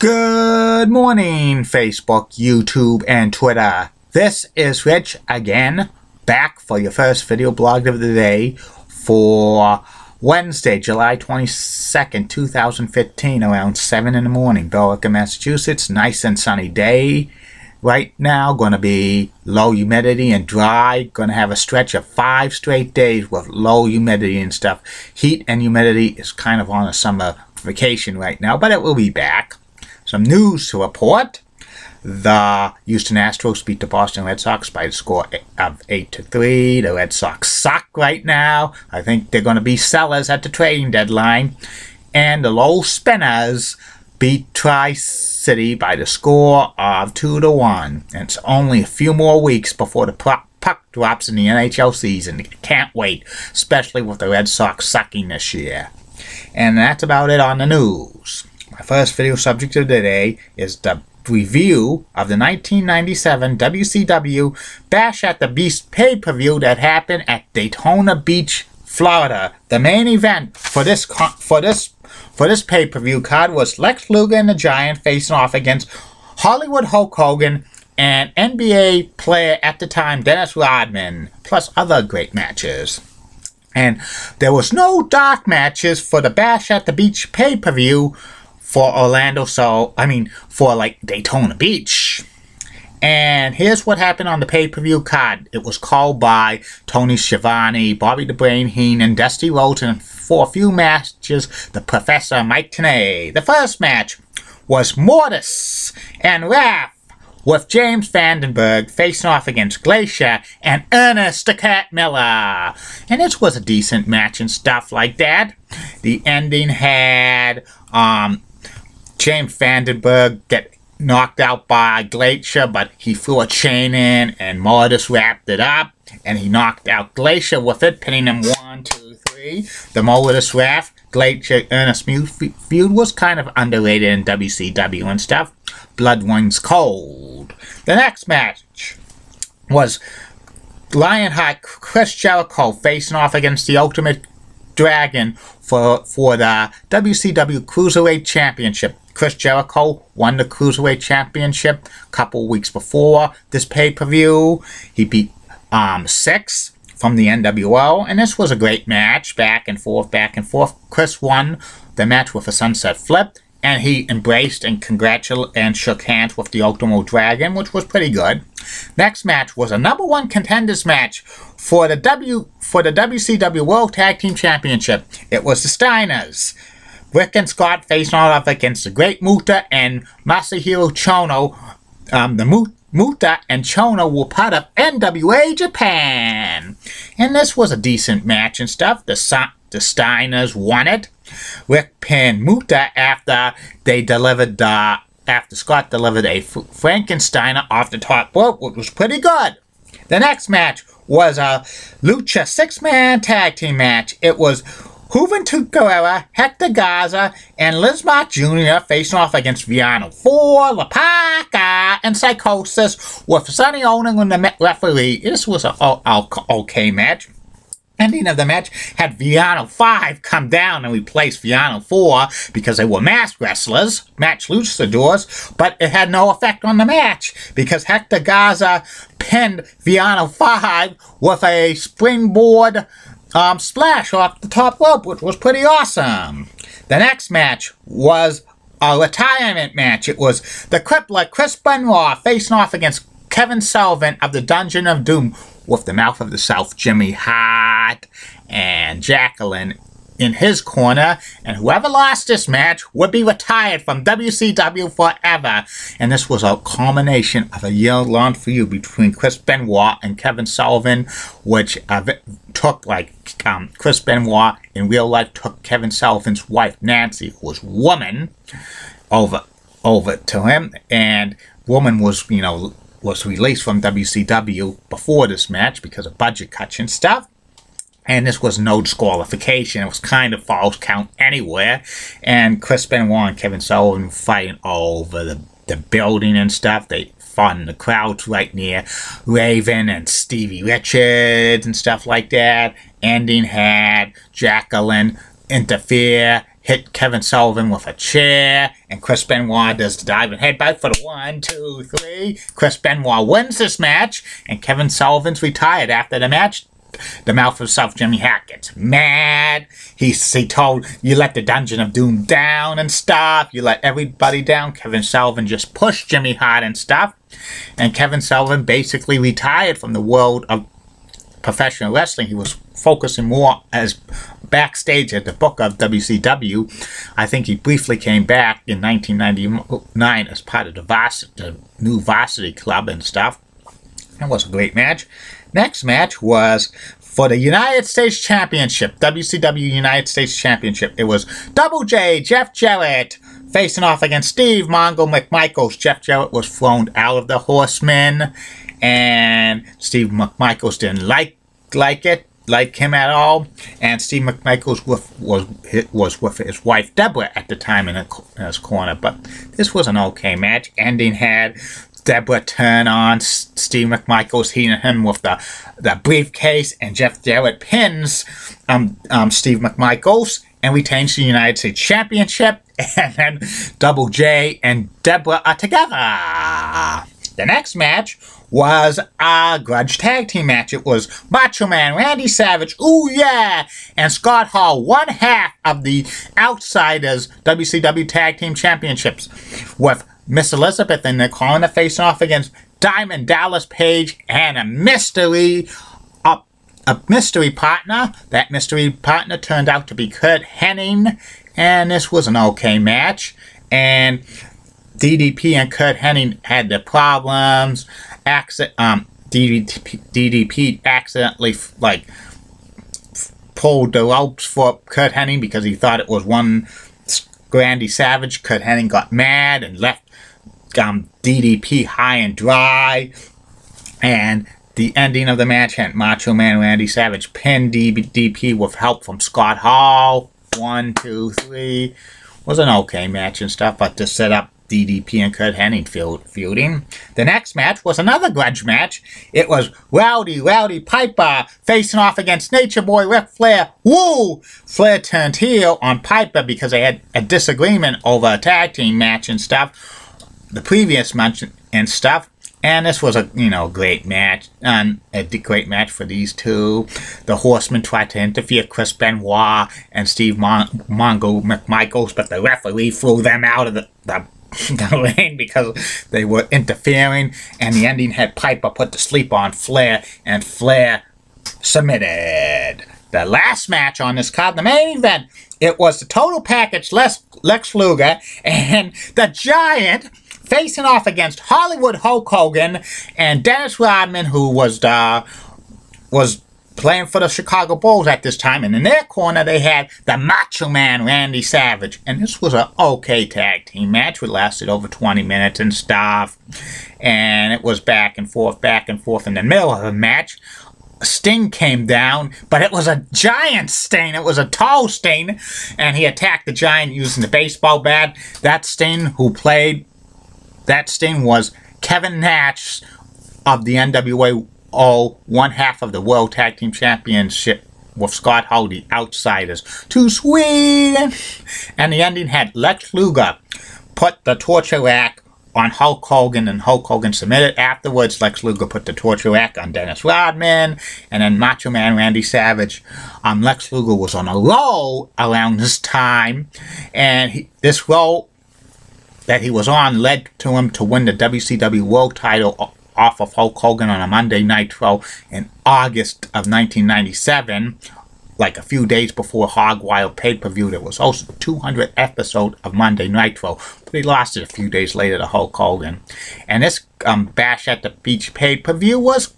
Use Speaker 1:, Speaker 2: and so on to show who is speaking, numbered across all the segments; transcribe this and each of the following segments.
Speaker 1: Good morning, Facebook, YouTube, and Twitter. This is Rich again, back for your first video blog of the day for Wednesday, July 22nd, 2015, around 7 in the morning, Billerica, Massachusetts. Nice and sunny day right now. Going to be low humidity and dry. Going to have a stretch of 5 straight days with low humidity and stuff. Heat and humidity is kind of on a summer vacation right now, but it will be back. Some news to report. The Houston Astros beat the Boston Red Sox by the score of 8-3. The Red Sox suck right now. I think they're going to be sellers at the trading deadline. And the Lowell Spinners beat Tri-City by the score of 2-1. And it's only a few more weeks before the puck drops in the NHL season. Can't wait, especially with the Red Sox sucking this year. And that's about it on the news. My first video subject of the day is the review of the 1997 WCW Bash at the Beast pay-per-view that happened at Daytona Beach, Florida. The main event for this pay-per-view card was Lex Luger and the Giant facing off against Hollywood Hulk Hogan and NBA player at the time Dennis Rodman, plus other great matches. And there was no dark matches for the Bash at the Beach pay-per-view for Daytona Beach. And here's what happened on the pay-per-view card. It was called by Tony Schiavone, Bobby the Brain Heenan, Dusty Rhodes, and for a few matches, the Professor Mike Tenay. The first match was Mortis and Raph with James Vandenberg facing off against Glacier and Ernest the Cat Miller. And this was a decent match and stuff like that. The ending had James Vandenberg get knocked out by Glacier, but he threw a chain in and Mortis wrapped it up and he knocked out Glacier with it, pinning him 1, 2, 3. The Mortis Raph Glacier Ernest feud was kind of underrated in WCW and stuff. Blood runs cold. The next match was Lionheart Chris Jericho facing off against the Ultimate Dragon for the WCW Cruiserweight Championship. Chris Jericho won the Cruiserweight Championship a couple weeks before this pay-per-view. He beat Six from the NWO, and this was a great match, back and forth, back and forth. Chris won the match with a sunset flip, and he embraced and congratulated and shook hands with the Ultimo Dragon, which was pretty good. Next match was a #1 contenders match for the WCW World Tag Team Championship. It was the Steiners. Rick and Scott facing off against the Great Muta and Masahiro Chono. The Muta and Chono were part of NWA Japan. And this was a decent match and stuff. The Steiners won it. Rick pinned Muta after Scott delivered a Frankensteiner off the top rope, which was pretty good. The next match was a Lucha 6-man tag team match. It was Juventud Guerrera, Hector Garza, and Liz Mark Jr. facing off against Viano 4, La Parca, and Psychosis, with Sonny Owen and the referee. This was an okay match. Ending of the match had Viano 5 come down and replace Viano 4 because they were masked wrestlers, match luchadors, but it had no effect on the match because Hector Garza pinned Viano 5 with a springboard splash off the top rope, which was pretty awesome. The next match was a retirement match. It was the Crippler Chris Benoit facing off against Kevin Sullivan of the Dungeon of Doom with the Mouth of the South, Jimmy Hart, and Jacqueline in his corner, and whoever lost this match would be retired from WCW forever. And this was a culmination of a year-long feud between Chris Benoit and Kevin Sullivan, which took Chris Benoit in real life took Kevin Sullivan's wife Nancy, who was Woman, over to him, and Woman was released from WCW before this match because of budget cuts and stuff. And this was no disqualification. It was kind of false count anywhere. And Chris Benoit and Kevin Sullivan fighting over the building and stuff. They fought in the crowds right near Raven and Stevie Richards and stuff like that. Ending had Jacqueline interfere hit Kevin Sullivan with a chair, and Chris Benoit does the diving headbutt for the 1, 2, 3. Chris Benoit wins this match, and Kevin Sullivan's retired after the match. The mouth of South Jimmy Hackett's mad. He told, you let the Dungeon of Doom down and stuff. You let everybody down. Kevin Sullivan just pushed Jimmy hard and stuff. And Kevin Sullivan basically retired from the world of professional wrestling. He was focusing more as backstage at the book of WCW. I think he briefly came back in 1999 as part of the new Varsity Club and stuff. That was a great match. Next match was for the United States Championship, WCW United States Championship. It was Double J, Jeff Jarrett, facing off against Steve Mongo McMichaels. Jeff Jarrett was thrown out of the Horsemen, and Steve McMichaels didn't like him at all. And Steve McMichaels was with his wife Deborah at the time in his corner. But this was an okay match. Ending had Deborah turn on Steve McMichaels, hitting him with the briefcase, and Jeff Jarrett pins Steve McMichaels and retains the United States Championship. And then Double J and Deborah are together. The next match was a grudge tag team match. It was Macho Man Randy Savage, ooh yeah, and Scott Hall, one half of the Outsiders WCW Tag Team Championships, with Miss Elizabeth in the corner facing off against Diamond Dallas Page and a mystery partner. That mystery partner turned out to be Kurt Hennig, and this was an okay match. And DDP and Kurt Hennig had their problems. DDP accidentally pulled the ropes for Kurt Hennig because he thought it was one Randy Savage. Kurt Hennig got mad and left DDP high and dry. And the ending of the match had Macho Man Randy Savage pin DDP with help from Scott Hall. 1, 2, 3. Was an okay match and stuff, but to set up DDP and Kurt Hennig feuding. The next match was another grudge match. It was Rowdy Piper facing off against Nature Boy Ric Flair. Woo! Flair turned heel on Piper because they had a disagreement over a tag team match and stuff. The previous match and stuff. And this was a great match, a great match for these two. The Horsemen tried to interfere, Chris Benoit and Steve Mongo McMichaels, but the referee threw them out of the ring because they were interfering. And the ending had Piper put to sleep on Flair, and Flair submitted. The last match on this card, the main event, it was the total package, Lex Luger and the Giant facing off against Hollywood Hulk Hogan and Dennis Rodman, who was playing for the Chicago Bulls at this time. And in their corner, they had the Macho Man Randy Savage. And this was an okay tag team match. It lasted over 20 minutes and stuff. And it was back and forth. In the middle of the match, Sting came down, but it was a giant Sting. It was a tall Sting. And he attacked the Giant using the baseball bat. That Sting was Kevin Nash of the NWA, one half of the World Tag Team Championship with Scott Hall, the Outsiders. Too sweet! And the ending had Lex Luger put the torture rack on Hulk Hogan, and Hulk Hogan submitted. Afterwards, Lex Luger put the torture rack on Dennis Rodman, and then Macho Man Randy Savage. Lex Luger was on a roll around this time, and this roll that he was on led to him to win the WCW World title off of Hulk Hogan on a Monday Nitro in August of 1997, like a few days before Hog Wild pay-per-view. There was also the 200th episode of Monday Nitro, but he lost it a few days later to Hulk Hogan. And this Bash at the Beach pay-per-view was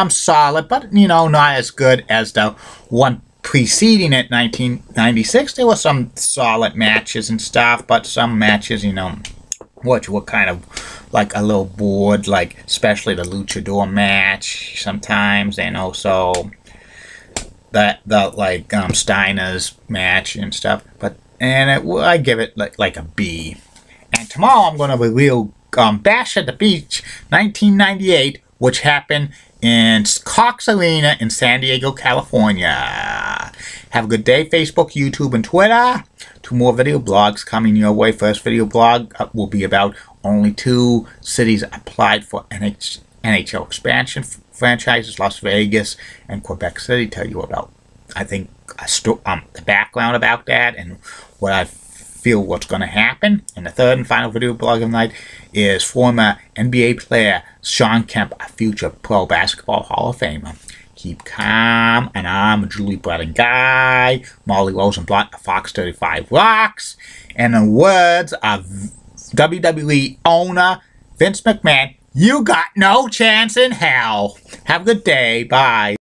Speaker 1: solid, but not as good as the one preceding it, 1996. There were some solid matches and stuff, but some matches, which were kind of like a little bored, like especially the Luchador match sometimes, and also the Steiner's match and stuff. I give it like a B. And tomorrow I'm going to review Bash at the Beach 1998, which happened in Cox Arena in San Diego, California. Have a good day, Facebook, YouTube, and Twitter. 2 more video blogs coming your way. First video blog will be about only 2 cities applied for NHL expansion franchises, Las Vegas and Quebec City. Tell you about, I think, the background about that and what I feel what's going to happen. And the third and final video blog of the night is former NBA player Sean Kemp, a future pro basketball Hall of Famer. Keep calm, and I'm Julie Bratton Guy, Molly Rosenblatt, Fox 35 Rocks, and in the words of WWE owner Vince McMahon, you got no chance in hell. Have a good day. Bye.